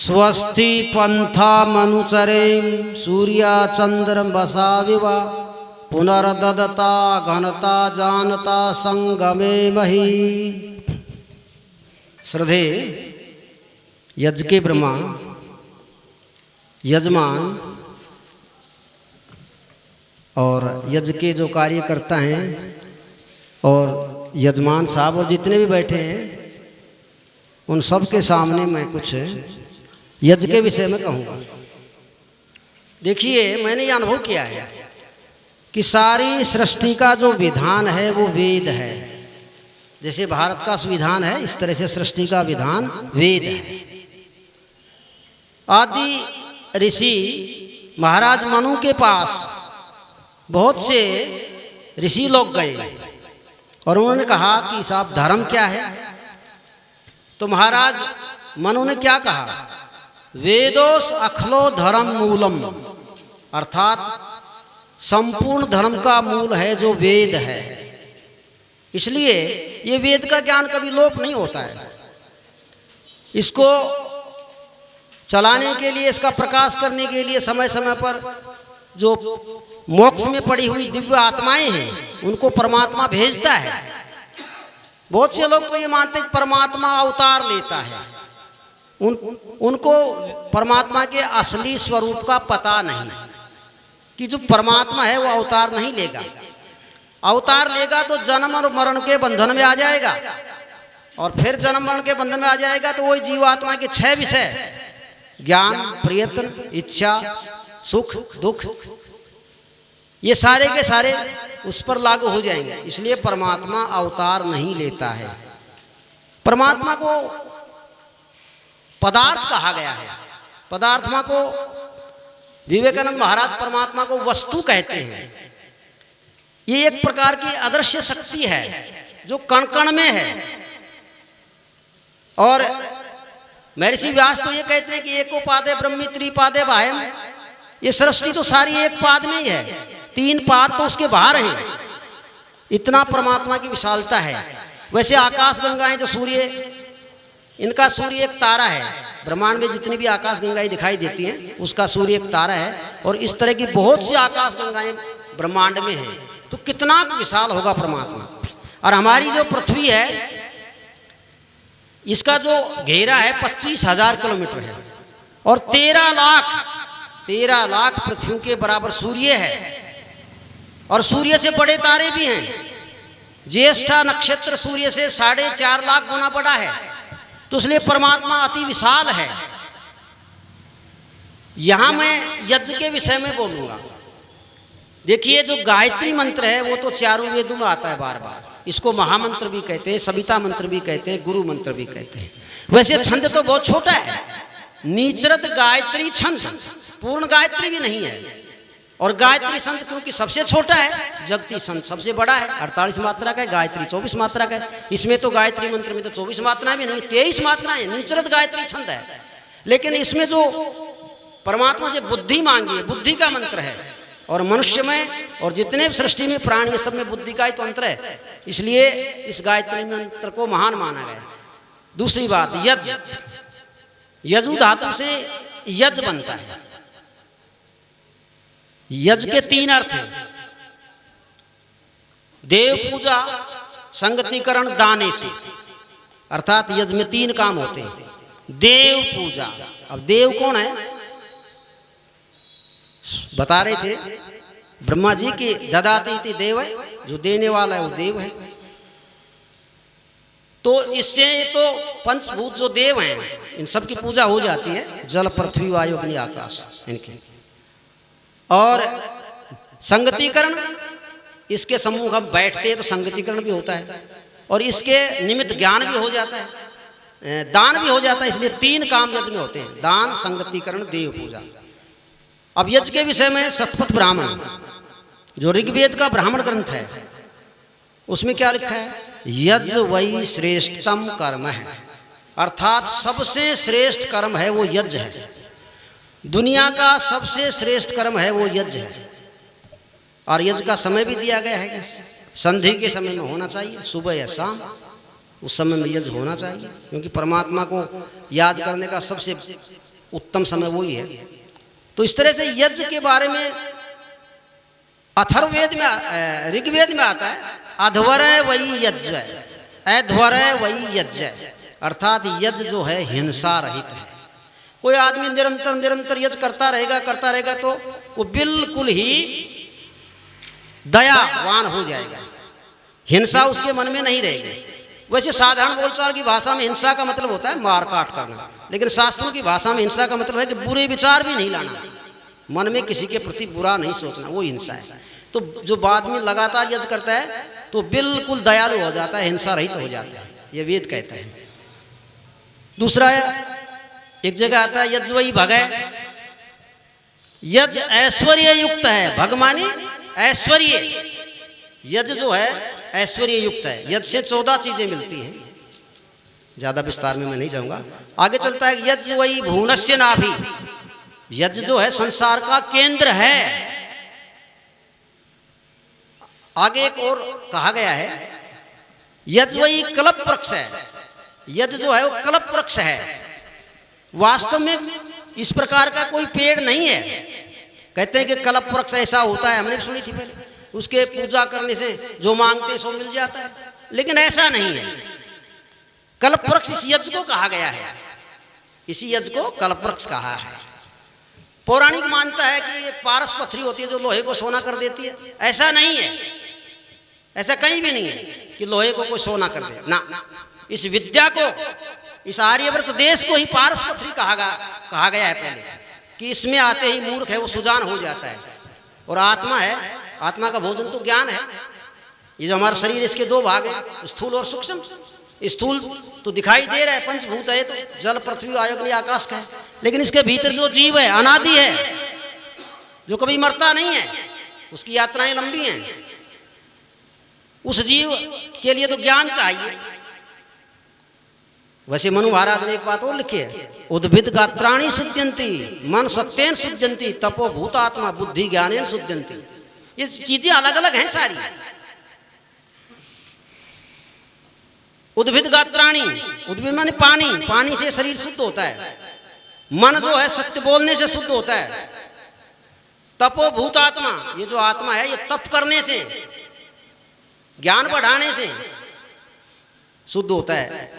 स्वस्ति पंथा मनुचरे सूर्या चंद्रमसा विवा पुनर्ददता घनता जानता संगमे मही। श्रद्धे यज्ञ के ब्रह्मा यजमान और यज्ञ के जो कार्य करता हैं और यजमान साहब और जितने भी बैठे हैं उन सब के सामने मैं कुछ यज्ञ के विषय में कहूँगा। देखिए, मैंने ये अनुभव किया है कि सारी सृष्टि का जो विधान है वो वेद है। जैसे भारत का संविधान है, इस तरह से सृष्टि का विधान वेद है। आदि ऋषि महाराज मनु के पास बहुत से ऋषि लोग गए और उन्होंने कहा कि साहब धर्म क्या है। तो महाराज मनु ने क्या कहा, वेदोस अखलो धर्म मूलम, अर्थात संपूर्ण धर्म का मूल है जो वेद है। इसलिए ये वेद का ज्ञान कभी लोप नहीं होता है। इसको चलाने के लिए, इसका प्रकाश करने के लिए समय समय पर जो मोक्ष में पड़ी हुई दिव्य आत्माएं हैं उनको परमात्मा भेजता है। बहुत से लोग तो ये मानते हैं परमात्मा अवतार लेता है। उनको परमात्मा के असली स्वरूप का पता नहीं कि जो परमात्मा है वो अवतार नहीं लेगा। अवतार लेगा तो जन्म और मरण के बंधन में आ जाएगा, और फिर जन्म मरण के बंधन में आ जाएगा तो वही जीवात्मा के 6 विषय, ज्ञान, प्रयत्न, इच्छा, सुख, दुख, ये सारे के सारे उस पर लागू हो जाएंगे। इसलिए परमात्मा अवतार नहीं लेता है। परमात्मा को पदार्थ कहा गया है। पदार्थमा को विवेकानंद महाराज परमात्मा को वस्तु कहते हैं। ये एक प्रकार की अदृश्य शक्ति है जो कण कण में है। और महर्षि व्यास तो ये कहते हैं कि एकोपादे ब्रह्मी त्रिपादे बाह्यम, ये सृष्टि तो सारी एक पाद में ही है, 3 पाद तो उसके बाहर हैं। इतना परमात्मा की विशालता है। वैसे आकाश गंगाएं जो सूर्य, इनका सूर्य एक तारा है। ब्रह्मांड में जितनी भी आकाश गंगाएं दिखाई देती हैं उसका सूर्य एक तारा है, और इस तरह की बहुत सी आकाश गंगाएं ब्रह्मांड में हैं। तो कितना विशाल होगा परमात्मा। और हमारी जो पृथ्वी है इसका जो घेरा है 25,000 किलोमीटर है, और 13 लाख पृथ्वी के बराबर सूर्य है। और सूर्य से बड़े तारे भी हैं। ज्येष्ठा नक्षत्र सूर्य से 4.5 लाख गुना बड़ा है। तो इसलिए परमात्मा अति विशाल है। यहां मैं यज्ञ के विषय में बोलूंगा। देखिए, जो गायत्री मंत्र है वो तो चारों वेदों में आता है बार बार। इसको महामंत्र भी कहते हैं, सविता मंत्र भी कहते हैं, गुरु मंत्र भी कहते हैं। वैसे छंद तो बहुत छोटा है, नीचरत गायत्री छंद, पूर्ण गायत्री भी नहीं है। और गायत्री संत क्योंकि सबसे छोटा है, जगती संत सबसे बड़ा है, 48 मात्रा का है, गायत्री 24 मात्रा का है। इसमें तो गायत्री मंत्र में तो 24 मात्राएं भी नहीं, 23 मात्राएं हैं। नीचरत गायत्री छंद है। लेकिन इसमें जो परमात्मा से बुद्धि मांगी है, बुद्धि का मंत्र है। और मनुष्य में और जितने सृष्टि में प्राणी है सब में बुद्धि का ही तो अंतर है। इसलिए इस गायत्री मंत्र को महान माना गया। दूसरी बात, यज्ञ, यजु धातु से यज्ञ बनता है। यज्ञ के 3 अर्थ हैं, देव पूजा, संगतिकरण, दानेशु। अर्थात यज्ञ में 3 काम होते हैं। देव पूजा, अब देव कौन है बता रहे थे, ब्रह्मा जी की ददाती इति देव है, जो देने वाला है वो देव है। तो इससे तो पंचभूत जो देव हैं इन सब की पूजा हो जाती है, जल, पृथ्वी, वायु, अग्नि, आकाश इनके। और संगतिकरण, इसके सम्मुख हम बैठते हैं तो संगतिकरण भी होता है, और इसके निमित्त ज्ञान भी हो जाता है, दान भी हो जाता है। इसलिए 3 काम यज्ञ में होते हैं, दान, संगतिकरण, देव पूजा। अब यज्ञ के विषय में शतपथ ब्राह्मण, जो ऋग्वेद का ब्राह्मण ग्रंथ है, उसमें क्या लिखा है, यज्ञ वही श्रेष्ठतम कर्म है। अर्थात सबसे श्रेष्ठ कर्म है वो यज्ञ है। दुनिया का सबसे श्रेष्ठ कर्म है वो यज्ञ है। और यज्ञ का समय भी दिया गया है, संधि के समय में होना चाहिए, सुबह या शाम। उस समय में यज्ञ होना चाहिए, क्योंकि परमात्मा को याद करने का सबसे उत्तम समय वही है। तो इस तरह से यज्ञ के बारे में अथर्ववेद में, ऋग्वेद में आता है, अध्वर वही यज्ञ, अध्वर वही यज्ञ, अर्थात यज्ञ जो है हिंसा रहित है। कोई आदमी निरंतर यज्ञ करता रहेगा तो वो बिल्कुल ही दयावान हो जाएगा, हिंसा उसके मन में नहीं रहेगी। वैसे साधारण बोलचाल की भाषा में हिंसा का मतलब होता है मार काट करना, लेकिन शास्त्रों की भाषा में हिंसा का मतलब है कि बुरे विचार भी नहीं लाना, मन में किसी के प्रति बुरा नहीं सोचना, वो हिंसा है। तो जो आदमी लगातार यज्ञ करता है तो बिल्कुल दयालु हो जाता है, हिंसा रहित हो जाता है, ये वेद कहता है। दूसरा है, एक जगह आता है यज्ञ वही भगै, यज्ञ ऐश्वर्य युक्त है, भग माने ऐश्वर्य, यज्ञ जो है ऐश्वर्य युक्त है। यज्ञ से 14 चीजें मिलती हैं, ज्यादा विस्तार में मैं नहीं जाऊंगा। आगे चलता है यज्ञ वही भुवनस्य नाभि, यज्ञ जो है संसार का केंद्र है। आगे एक और कहा गया है, यज्ञ वही कल्प वृक्ष है, यज्ञ जो है वो कल्प वृक्ष है। वास्तव में इस प्रकार का कोई पेड़ नहीं है। कहते हैं कि कल्प वृक्ष ऐसा होता है, हमने सुनी थी पहले, उसके पूजा करने से जो मांगते सो मिल जाता है, लेकिन ऐसा नहीं है। कल्प वृक्ष इस यज्ञ को कहा गया है, इसी यज्ञ को कल्प वृक्ष कहा है। पौराणिक मानता है कि एक पारस पत्थरी होती है जो लोहे को सोना कर देती है, ऐसा नहीं है, ऐसा कहीं भी नहीं है कि लोहे को कोई सोना कर दे ना। इस विद्या को, इस आर्यव्रत देश को ही पारस पत्थरी कहा गया है पहले, कि इसमें आते ही मूर्ख है वो सुजान हो जाता है। और आत्मा है, आत्मा का भोजन तो ज्ञान है। ये जो हमारा शरीर, इसके 2 भाग हैं, स्थूल और सूक्ष्म। स्थूल तो दिखाई दे रहा है, पंचभूत है, तो जल पृथ्वी वायु अग्नि आकाश का है, लेकिन इसके भीतर जो जीव है अनादि है, जो कभी मरता नहीं है, उसकी यात्राएं लंबी हैं। उस जीव के लिए तो ज्ञान चाहिए। वैसे मनु महाराज ने एक बात और लिखी है, उद्भिद गात्राणी शुद्ध्यंती मन सत्येन शुद्ध्यंती तपो भूतात्मा बुद्धि ज्ञानेन शुद्ध्यंती। ये चीजें अलग अलग हैं सारी। उद्भिद गात्राणी, उद्भिद माने पानी, पानी से शरीर शुद्ध होता है। मन जो है सत्य बोलने से शुद्ध होता है। तपो भूतात्मा, ये जो आत्मा है ये तप करने से, ज्ञान बढ़ाने से शुद्ध होता है।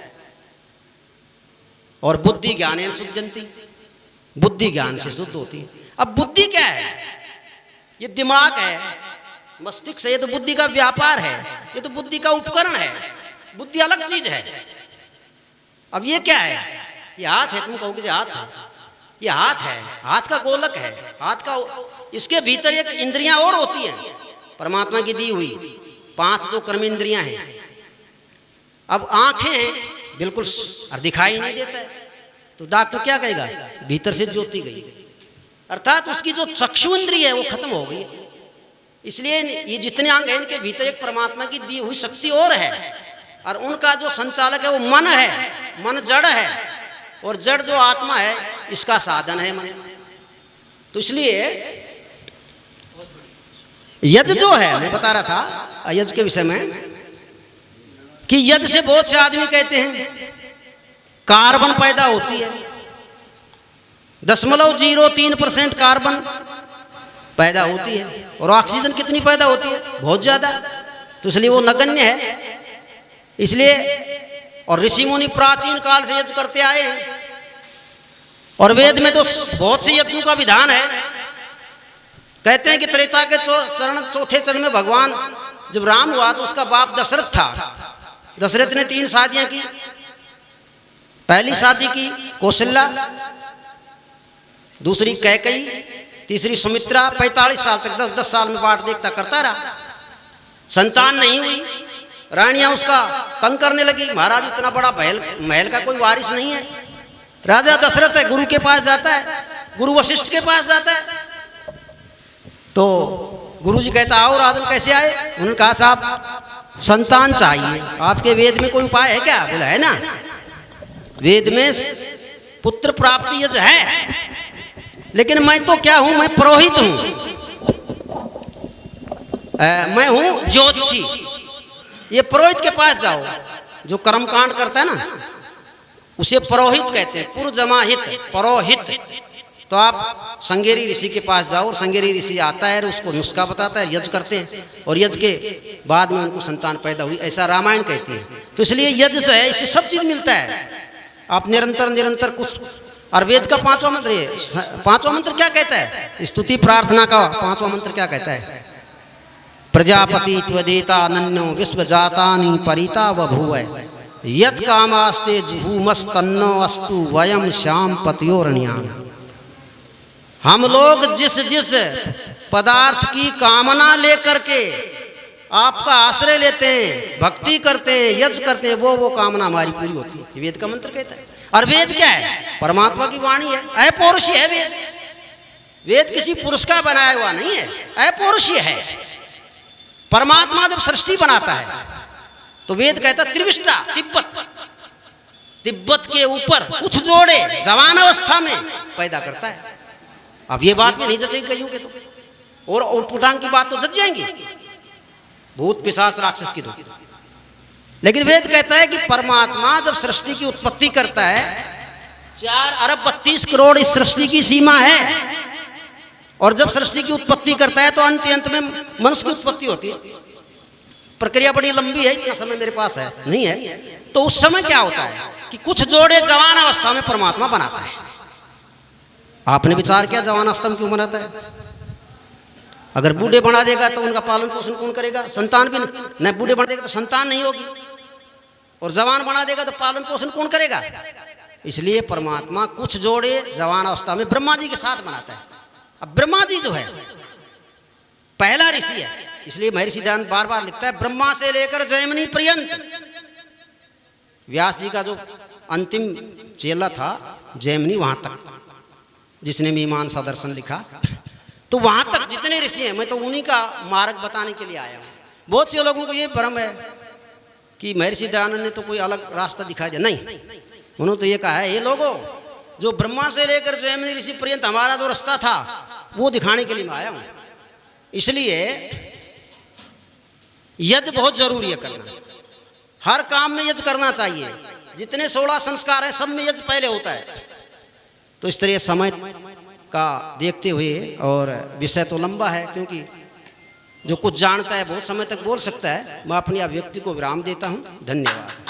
और बुद्धि ज्ञानेन शुद्ध्यंती, बुद्धि ज्ञान से शुद्ध होती है। अब बुद्धि क्या है? ये दिमाग है, मस्तिष्क है, ये तो बुद्धि का व्यापार है, ये तो बुद्धि का उपकरण है। बुद्धि अलग चीज है। अब ये क्या है? ये हाथ है, तुम कहोगे हाथ है, ये हाथ है, हाथ का गोलक है, हाथ का, इसके भीतर एक इंद्रियां और होती हैं परमात्मा की दी हुई, 5 जो कर्म इंद्रियां हैं। अब आंखें बिल्कुल दिखाई नहीं देता है, तो डॉक्टर क्या कहेगा? भीतर से ज्योति गई, अर्थात उसकी जो चक्षु इंद्रिय है वो खत्म हो गई। इसलिए ये जितने अंग हैं इनके भीतर एक परमात्मा की दी हुई शक्ति और है, और उनका जो संचालक है वो मन है। मन जड़ है, और जड़ जो आत्मा है इसका साधन है मन। तो इसलिए यज्ञ जो है, मैं बता रहा था यज्ञ के विषय में, कि यज्ञ से बहुत से आदमी कहते हैं कार्बन पैदा होती है, 0.03% कार्बन पैदा होती है, और ऑक्सीजन कितनी पैदा होती है? बहुत ज्यादा। तो इसलिए वो नगण्य है। इसलिए और ऋषि मुनि प्राचीन काल से यज्ञ करते आए हैं, और वेद में तो बहुत से यज्ञों का विधान है। कहते हैं कि त्रेता के चौथे चरण में भगवान जब राम हुआ तो उसका बाप दशरथ था। दशरथ ने 3 शादियां की। पहली शादी की कौशल्या, दूसरी कैकेयी, तीसरी सुमित्रा। 45 साल तक 10-10 साल में बाट देखता करता रहा, संतान नहीं हुई। रानियां उसका तंग करने लगी। महाराज इतना बड़ा महल का कोई वारिस नहीं है। राजा दशरथ है, गुरु के पास जाता है, गुरु वशिष्ठ के पास जाता है। तो गुरु जी कहता आओ राजन, कैसे आए? उन्होंने कहा साहब संतान चाहिए, आपके वेद में कोई उपाय है क्या? बोला है ना, वेद में पुत्र प्राप्ति यज्ञ है, लेकिन मैं तो क्या हूं? मैं पुरोहित हूं, मैं हूं ज्योतिषी। ये पुरोहित के पास जाओ जो कर्मकांड करता है ना, उसे पुरोहित कहते हैं, पुरजमाहित, पुरोहित। तो आप संगेरी ऋषि के पास जाओ और संगेरी ऋषि आता है और उसको नुस्खा बताता है, यज्ञ करते हैं और यज्ञ के बाद में उनको संतान पैदा हुई, ऐसा रामायण कहती है। तो इसलिए यज्ञ से है, इससे सब चीज़ मिलता है। आप निरंतर निरंतर कुछ, और वेद का 5वां मंत्र है, 5वां मंत्र क्या कहता है? स्तुति प्रार्थना का 5वां मंत्र क्या कहता है? प्रजापति त्वदेता नन्यो विश्वजातानि परिता बभूव यत् कामास्ते जुहुमस्तन्नो अस्तु वयम श्याम पतियोरण्याम। हम लोग जिस जिस पदार्थ की कामना लेकर के आपका आश्रय लेते हैं, भक्ति करते हैं, यज्ञ करते हैं, वो कामना हमारी पूरी होती है। वेद का मंत्र कहता है। और वेद क्या है? परमात्मा की वाणी है, अपौरुषीय है वेद। वेद किसी पुरुष का बनाया हुआ नहीं है, अपौरुषीय है। परमात्मा जब सृष्टि बनाता है तो वेद कहता है त्रिविष्टा, तिब्बत के ऊपर कुछ जोड़े जवान अवस्था में पैदा करता है। अब ये बात में नहीं जचेगी कईयों के तो, और उटपुटांग की बात तो जच जाएंगी, भूत पिशाच राक्षस की तो। लेकिन वेद कहता है कि परमात्मा जब सृष्टि की उत्पत्ति करता है, 4 अरब 32 करोड़ इस सृष्टि की सीमा है, और जब सृष्टि की उत्पत्ति करता है तो अंत में मनुष्य की उत्पत्ति होती है। प्रक्रिया बड़ी लंबी है, इतना समय मेरे पास है नहीं है। तो उस समय क्या होता है कि कुछ जोड़े जवान अवस्था में परमात्मा बनाता है। आपने विचार किया जवान अवस्था में क्यों बनाता है? अगर बूढ़े बना देगा तो उनका पालन पोषण कौन करेगा? संतान भी नहीं। बूढ़े बना देगा तो संतान नहीं होगी, और जवान बना देगा तो पालन पोषण कौन करेगा? इसलिए परमात्मा कुछ जोड़े जवान अवस्था में ब्रह्मा जी के साथ बनाता है। अब ब्रह्मा जी जो है पहला ऋषि है, इसलिए महर्षि दयानंद बार बार लिखता है ब्रह्मा से लेकर जयमिनी पर्यंत। व्यास जी का जो अंतिम चेला था जयमिनी, वहां तक जिसने मीमांसा दर्शन लिखा, तो वहां तक जितने ऋषि हैं, मैं तो उन्हीं का मार्ग बताने के लिए आया हूं। बहुत से लोगों को ये भ्रम है कि महर्षि दयानंद ने तो कोई अलग रास्ता दिखा दिया। नहीं, उन्होंने तो ये कहा है, ये लोगों जो ब्रह्मा से लेकर जयमिनी ऋषि पर्यंत हमारा जो रास्ता था वो दिखाने के लिए मैं आया हूं। इसलिए यज्ञ बहुत जरूरी है करना, हर काम में यज्ञ करना चाहिए। जितने 16 संस्कार है सब में यज्ञ पहले होता है। तो इस तरह समय का देखते हुए, और विषय तो लंबा है क्योंकि जो कुछ जानता है बहुत समय तक बोल सकता है, मैं अपनी अभिव्यक्ति को विराम देता हूं। धन्यवाद।